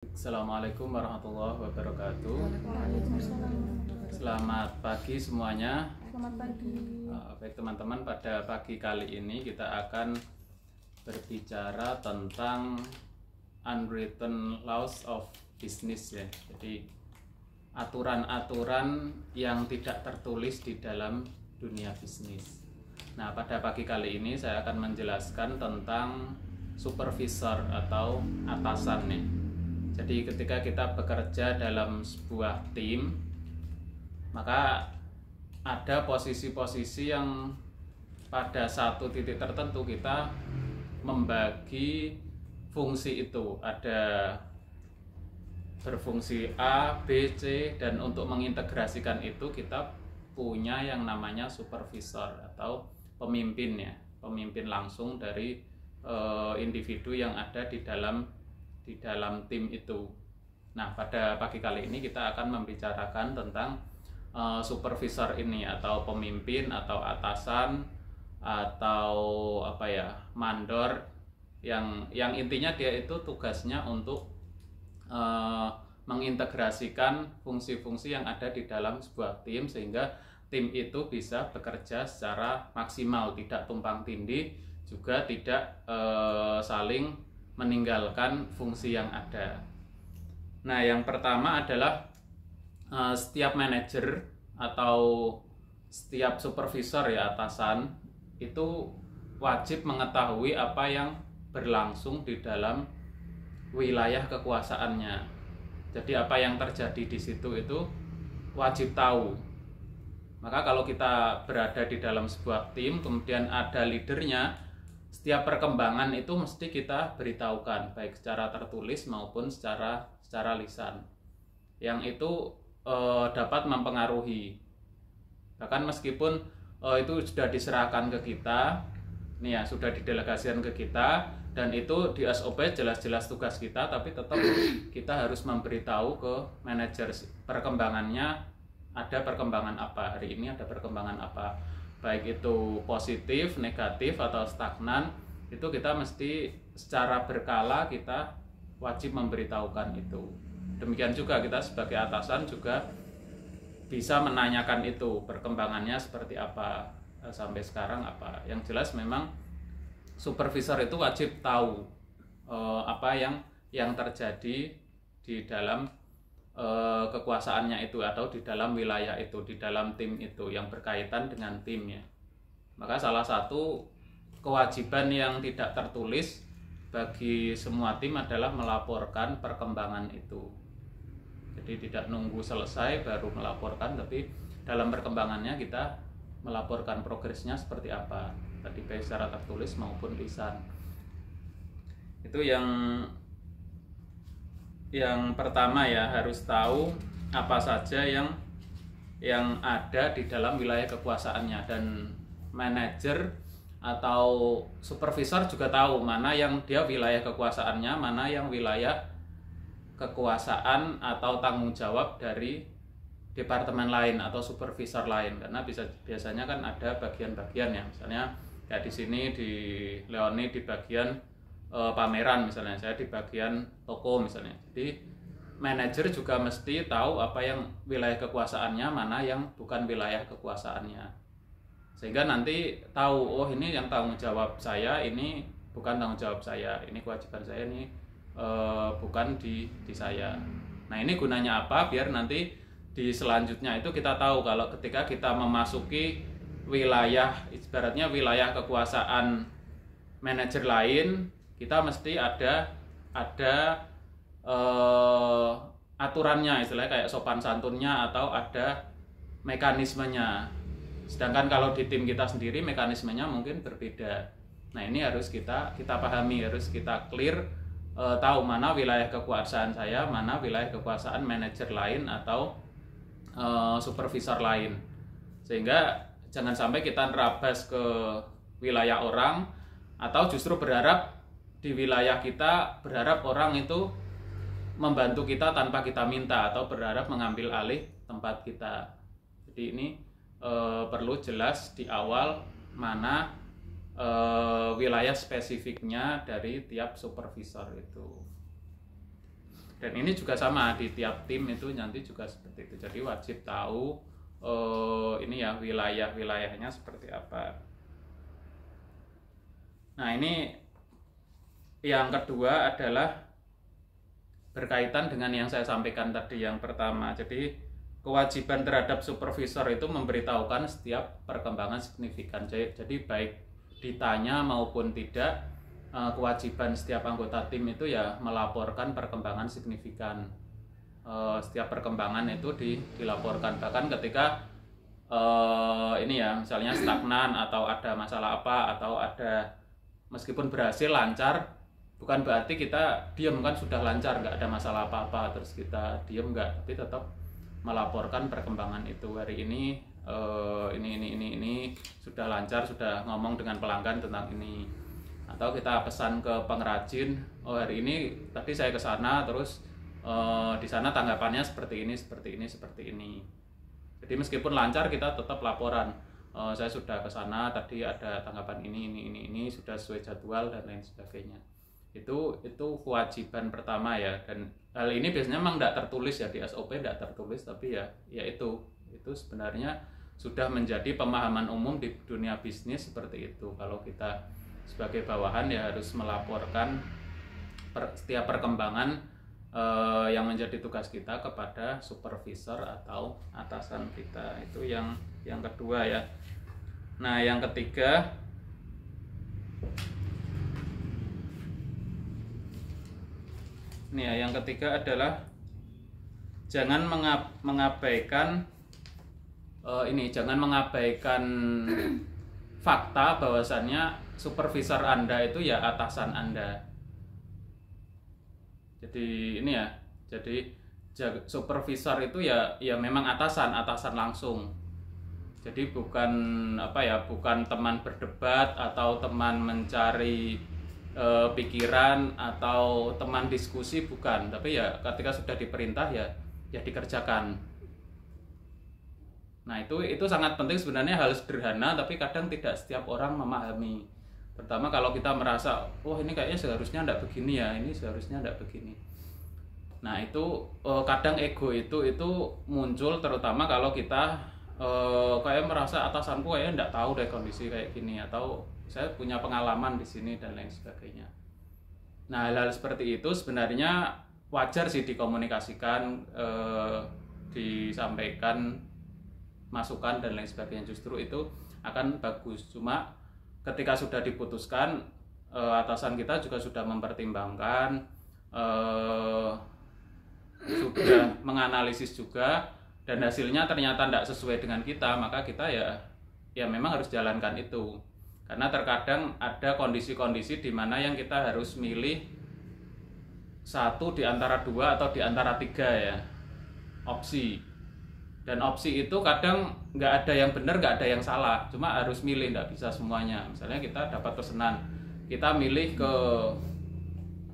Assalamualaikum warahmatullahi wabarakatuh. Waalaikumsalam. Selamat pagi semuanya. Selamat pagi. Baik teman-teman, pada pagi kali ini kita akan berbicara tentang unwritten laws of business ya. Jadi aturan-aturan yang tidak tertulis di dalam dunia bisnis. Nah, pada pagi kali ini saya akan menjelaskan tentang supervisor atau atasan nih. Jadi ketika kita bekerja dalam sebuah tim, maka ada posisi-posisi yang pada satu titik tertentu kita membagi fungsi itu. Ada berfungsi A, B, C, dan untuk mengintegrasikan itu kita punya yang namanya supervisor atau pemimpin ya, pemimpin langsung dari individu yang ada di dalam tim itu. Nah, pada pagi kali ini kita akan membicarakan tentang supervisor ini atau pemimpin atau atasan atau mandor yang intinya dia itu tugasnya untuk mengintegrasikan fungsi-fungsi yang ada di dalam sebuah tim sehingga tim itu bisa bekerja secara maksimal, tidak tumpang tindih, juga tidak saling meninggalkan fungsi yang ada. Nah, yang pertama adalah setiap manajer atau setiap supervisor ya, atasan itu wajib mengetahui apa yang berlangsung di dalam wilayah kekuasaannya. Jadi apa yang terjadi di situ itu wajib tahu. Maka kalau kita berada di dalam sebuah tim, kemudian ada leadernya, setiap perkembangan itu mesti kita beritahukan, baik secara tertulis maupun secara lisan. Yang itu dapat mempengaruhi. Bahkan meskipun itu sudah diserahkan ke kita, nih ya, sudah didelegasikan ke kita, dan itu di SOP jelas-jelas tugas kita, tapi tetap kita harus memberitahu ke manajer perkembangannya, ada perkembangan apa, hari ini ada perkembangan apa, baik itu positif, negatif, atau stagnan, itu kita mesti secara berkala kita wajib memberitahukan itu. Demikian juga kita sebagai atasan juga bisa menanyakan itu, perkembangannya seperti apa, sampai sekarang apa. Yang jelas memang supervisor itu wajib tahu apa yang terjadi di dalam kekuasaannya itu atau di dalam wilayah itu, di dalam tim itu yang berkaitan dengan timnya. Maka salah satu kewajiban yang tidak tertulis bagi semua tim adalah melaporkan perkembangan itu. Jadi tidak nunggu selesai baru melaporkan, tapi dalam perkembangannya kita melaporkan progresnya seperti apa, tadi baik secara tertulis maupun lisan. Itu yang pertama ya, harus tahu apa saja yang ada di dalam wilayah kekuasaannya, dan manajer atau supervisor juga tahu mana yang dia wilayah kekuasaannya, mana yang wilayah kekuasaan atau tanggung jawab dari departemen lain atau supervisor lain, karena biasanya kan ada bagian-bagian ya, misalnya kayak di sini di Leoni di bagian pameran misalnya, saya di bagian toko misalnya. Jadi manajer juga mesti tahu apa yang wilayah kekuasaannya, mana yang bukan wilayah kekuasaannya, sehingga nanti tahu, oh ini yang tanggung jawab saya, ini bukan tanggung jawab saya, ini kewajiban saya, ini bukan di saya. Nah, ini gunanya apa? Biar nanti di selanjutnya itu kita tahu kalau ketika kita memasuki wilayah, ibaratnya wilayah kekuasaan manajer lain, kita mesti ada aturannya, istilahnya kayak sopan santunnya atau ada mekanismenya. Sedangkan kalau di tim kita sendiri mekanismenya mungkin berbeda. Nah, ini harus kita pahami, harus kita clear, tahu mana wilayah kekuasaan saya, mana wilayah kekuasaan manajer lain atau supervisor lain, sehingga jangan sampai kita nerabas ke wilayah orang, atau justru berharap di wilayah kita, berharap orang itu membantu kita tanpa kita minta, atau berharap mengambil alih tempat kita. Jadi ini perlu jelas di awal mana wilayah spesifiknya dari tiap supervisor itu. Dan ini juga sama di tiap tim itu nanti juga seperti itu. Jadi wajib tahu ini ya wilayah-wilayahnya seperti apa. Nah, ini yang kedua adalah berkaitan dengan yang saya sampaikan tadi yang pertama. Jadi kewajiban terhadap supervisor itu memberitahukan setiap perkembangan signifikan. Jadi baik ditanya maupun tidak, kewajiban setiap anggota tim itu ya melaporkan perkembangan signifikan. Setiap perkembangan itu dilaporkan, bahkan ketika ini ya misalnya stagnan atau ada masalah apa, atau ada meskipun berhasil lancar, bukan berarti kita diam kan sudah lancar, nggak ada masalah apa-apa terus kita diam, nggak, tapi tetap melaporkan perkembangan itu. Hari ini ini sudah lancar, sudah ngomong dengan pelanggan tentang ini, atau kita pesan ke pengrajin, oh hari ini tadi saya ke sana terus di sana tanggapannya seperti ini. Jadi meskipun lancar kita tetap laporan, saya sudah ke sana tadi ada tanggapan ini sudah sesuai jadwal dan lain sebagainya. Itu kewajiban pertama ya, dan hal ini biasanya memang tidak tertulis ya di SOP, tidak tertulis, tapi ya itu sebenarnya sudah menjadi pemahaman umum di dunia bisnis seperti itu. Kalau kita sebagai bawahan ya harus melaporkan setiap perkembangan yang menjadi tugas kita kepada supervisor atau atasan kita. Itu yang kedua ya. Nah, yang ketiga nih ya, yang ketiga adalah jangan mengabaikan jangan mengabaikan fakta bahwasannya supervisor Anda itu ya atasan Anda. Jadi ini ya, jadi supervisor itu ya memang atasan langsung. Jadi bukan bukan teman berdebat atau teman mencari pikiran atau teman diskusi, bukan, tapi ya ketika sudah diperintah ya dikerjakan. Nah, itu sangat penting sebenarnya, hal sederhana tapi kadang tidak setiap orang memahami. Pertama kalau kita merasa, wah ini kayaknya seharusnya enggak begini ya, ini seharusnya enggak begini. Nah, itu kadang ego itu muncul terutama kalau kita kayak merasa atasanku kayaknya enggak tahu deh kondisi kayak gini, atau saya punya pengalaman di sini dan lain sebagainya. Nah, hal-hal seperti itu sebenarnya wajar sih dikomunikasikan, disampaikan masukan dan lain sebagainya, justru itu akan bagus. Cuma ketika sudah diputuskan, atasan kita juga sudah mempertimbangkan, sudah menganalisis juga, dan hasilnya ternyata tidak sesuai dengan kita, maka kita ya memang harus jalankan itu. Karena terkadang ada kondisi-kondisi di mana yang kita harus milih satu di antara dua atau di antara tiga ya opsi. Dan opsi itu kadang nggak ada yang benar, nggak ada yang salah, cuma harus milih, nggak bisa semuanya. Misalnya kita dapat pesanan, kita milih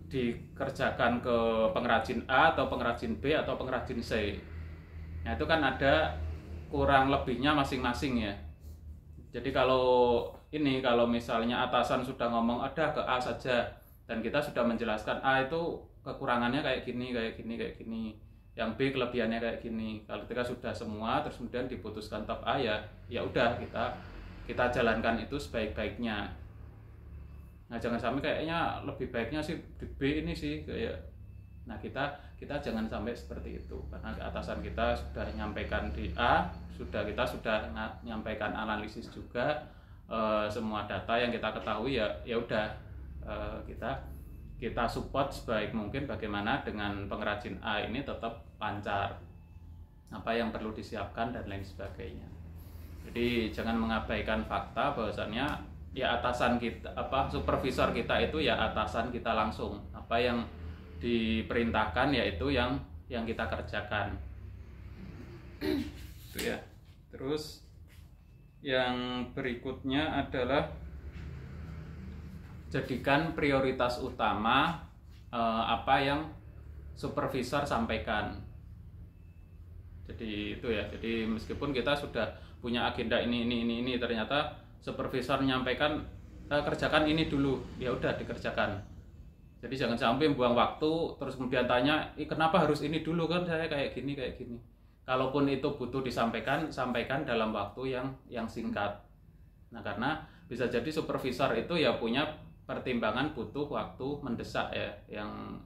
dikerjakan ke pengrajin A atau pengrajin B atau pengrajin C. Nah, itu kan ada kurang lebihnya masing-masing ya. Jadi kalau misalnya atasan sudah ngomong ada ke A saja, dan kita sudah menjelaskan A itu kekurangannya kayak gini, yang B kelebihannya kayak gini. Kalau ketika sudah semua terus kemudian diputuskan top A, ya udah kita jalankan itu sebaik-baiknya. Nah, jangan sampai kayaknya lebih baiknya sih di B ini sih kayak. Nah, kita jangan sampai seperti itu, karena atasan kita sudah nyampaikan di A, kita sudah nyampaikan analisis juga, semua data yang kita ketahui ya udah, kita support sebaik mungkin bagaimana dengan pengrajin A ini tetap lancar, apa yang perlu disiapkan dan lain sebagainya. Jadi jangan mengabaikan fakta bahwasannya ya atasan kita, supervisor kita itu ya atasan kita langsung. Apa yang diperintahkan yaitu yang kita kerjakan. Itu ya. Terus yang berikutnya adalah jadikan prioritas utama apa yang supervisor sampaikan. Jadi itu ya. Jadi meskipun kita sudah punya agenda ini, ternyata supervisor menyampaikan kerjakan ini dulu, ya udah dikerjakan. Jadi jangan sampai buang waktu terus kemudian tanya, kenapa harus ini dulu, kan saya kayak gini kayak gini. Kalaupun itu butuh disampaikan, sampaikan dalam waktu yang singkat. Nah, karena bisa jadi supervisor itu ya punya pertimbangan butuh waktu mendesak ya,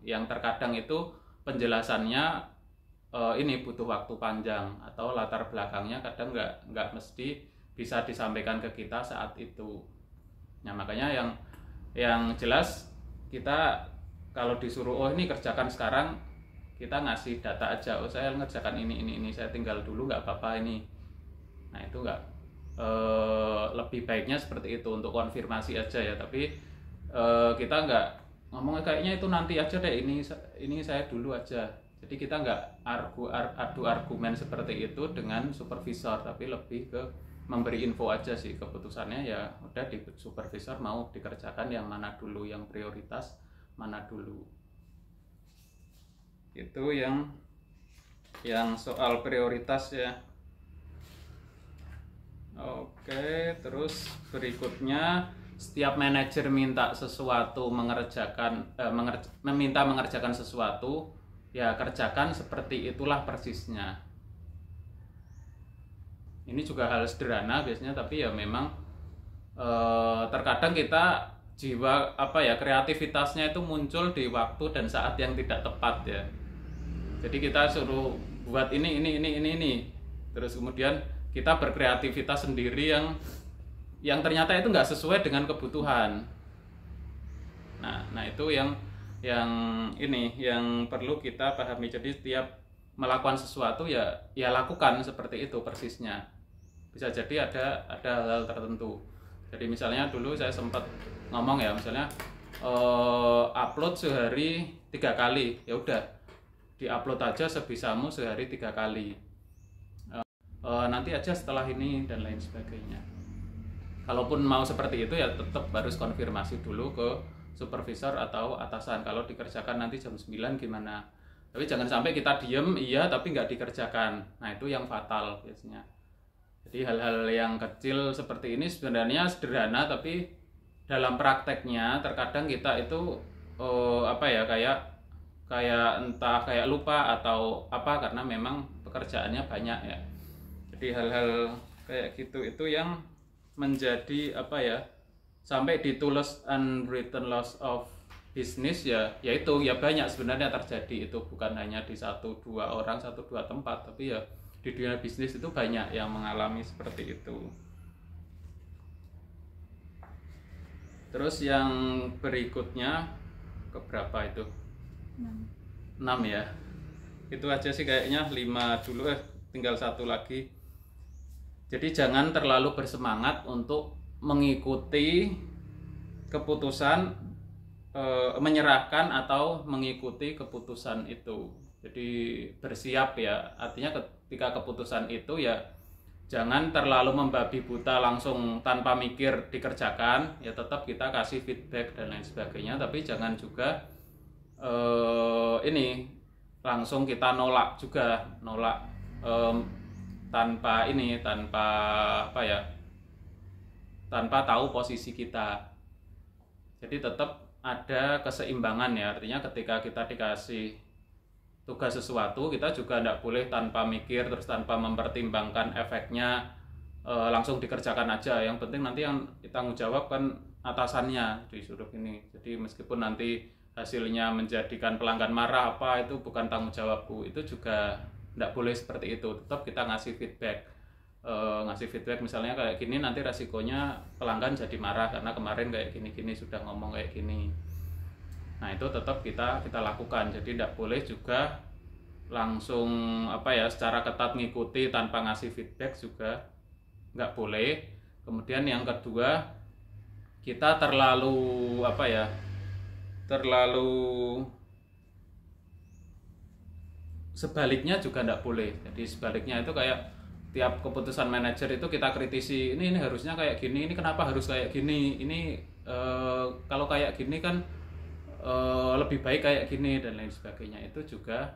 yang terkadang itu penjelasannya ini butuh waktu panjang atau latar belakangnya kadang nggak mesti bisa disampaikan ke kita saat itu. Nah, makanya yang jelas kita kalau disuruh ini kerjakan sekarang, kita ngasih data aja, saya ngerjakan ini, saya tinggal dulu nggak apa-apa ini. Nah, itu nggak lebih baiknya seperti itu untuk konfirmasi aja ya, tapi kita nggak ngomong kayaknya itu nanti aja deh, ini saya dulu aja. Jadi kita nggak adu argumen seperti itu dengan supervisor, tapi lebih ke memberi info aja sih. Keputusannya ya udah di supervisor mau dikerjakan yang mana dulu, yang prioritas mana dulu. Itu yang soal prioritas ya. Oke, terus berikutnya setiap manajer minta sesuatu meminta mengerjakan sesuatu, ya kerjakan seperti itulah persisnya. Ini juga hal sederhana biasanya, tapi ya memang terkadang kita jiwa kreativitasnya itu muncul di waktu dan saat yang tidak tepat ya. Jadi kita suruh buat ini, terus kemudian kita berkreativitas sendiri yang ternyata itu nggak sesuai dengan kebutuhan. Nah itu yang perlu kita pahami. Jadi setiap melakukan sesuatu ya lakukan seperti itu persisnya. Bisa jadi ada hal tertentu. Jadi misalnya dulu saya sempat ngomong ya, misalnya upload sehari 3 kali, ya udah diupload aja sebisamu sehari 3 kali. Nanti aja setelah ini dan lain sebagainya. Kalaupun mau seperti itu ya tetap harus konfirmasi dulu ke supervisor atau atasan. Kalau dikerjakan nanti jam 9 gimana? Tapi jangan sampai kita diem iya tapi nggak dikerjakan. Nah itu yang fatal biasanya. Jadi hal-hal yang kecil seperti ini sebenarnya sederhana, tapi dalam prakteknya terkadang kita itu kayak lupa atau apa karena memang pekerjaannya banyak ya. Jadi hal-hal kayak gitu itu yang menjadi sampai ditulis unwritten laws of business ya itu banyak sebenarnya terjadi. Itu bukan hanya di 1-2 orang, 1-2 tempat, tapi ya di dunia bisnis itu banyak yang mengalami seperti itu. Terus yang berikutnya keberapa itu? 6 ya. Itu aja sih kayaknya, 5 dulu, tinggal 1 lagi. Jadi jangan terlalu bersemangat untuk mengikuti keputusan, menyerahkan atau mengikuti keputusan itu. Jadi bersiap ya, artinya ketika keputusan itu ya jangan terlalu membabi buta langsung tanpa mikir dikerjakan, ya tetap kita kasih feedback dan lain sebagainya, tapi jangan juga langsung kita nolak tanpa tahu posisi kita. Jadi tetap ada keseimbangan ya, artinya ketika kita dikasih tugas sesuatu, kita juga tidak boleh tanpa mikir terus tanpa mempertimbangkan efeknya langsung dikerjakan aja. Yang penting nanti yang tanggung jawab kan atasannya disuruh ini. Jadi meskipun nanti hasilnya menjadikan pelanggan marah itu bukan tanggung jawabku, itu juga tidak boleh seperti itu. Tetap kita ngasih feedback, misalnya kayak gini, nanti resikonya pelanggan jadi marah karena kemarin kayak gini sudah ngomong kayak gini. Nah itu tetap kita lakukan. Jadi tidak boleh juga langsung secara ketat ngikuti tanpa ngasih feedback, juga nggak boleh. Kemudian yang kedua, kita terlalu sebaliknya juga tidak boleh. Jadi sebaliknya itu kayak tiap keputusan manajer itu kita kritisi, ini harusnya kayak gini, ini kenapa harus kayak gini, ini kalau kayak gini kan lebih baik kayak gini dan lain sebagainya. Itu juga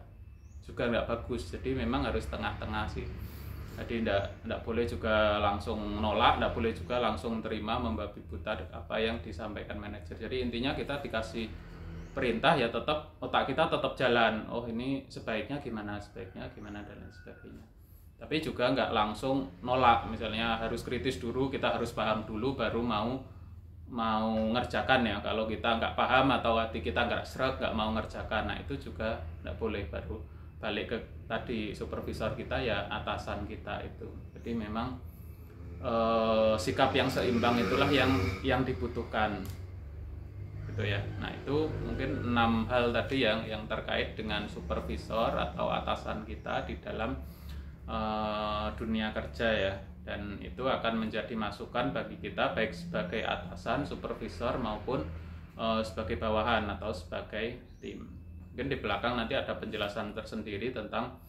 nggak bagus. Jadi memang harus tengah-tengah sih. Jadi nggak boleh juga langsung nolak, nggak boleh juga langsung terima membabi buta apa yang disampaikan manajer. Jadi intinya kita dikasih perintah ya tetap otak kita tetap jalan, oh ini sebaiknya gimana dan lain sebagainya. Tapi juga nggak langsung nolak, misalnya harus kritis dulu, kita harus paham dulu baru mau ngerjakan ya. Kalau kita nggak paham atau hati kita nggak sreg, nggak mau ngerjakan, nah itu juga nggak boleh. Baru balik ke tadi supervisor kita ya atasan kita itu. Jadi memang sikap yang seimbang itulah yang dibutuhkan gitu ya. Nah itu mungkin 6 hal tadi yang terkait dengan supervisor atau atasan kita di dalam dunia kerja ya, dan itu akan menjadi masukan bagi kita baik sebagai atasan, supervisor maupun sebagai bawahan atau sebagai tim. Mungkin di belakang nanti ada penjelasan tersendiri tentang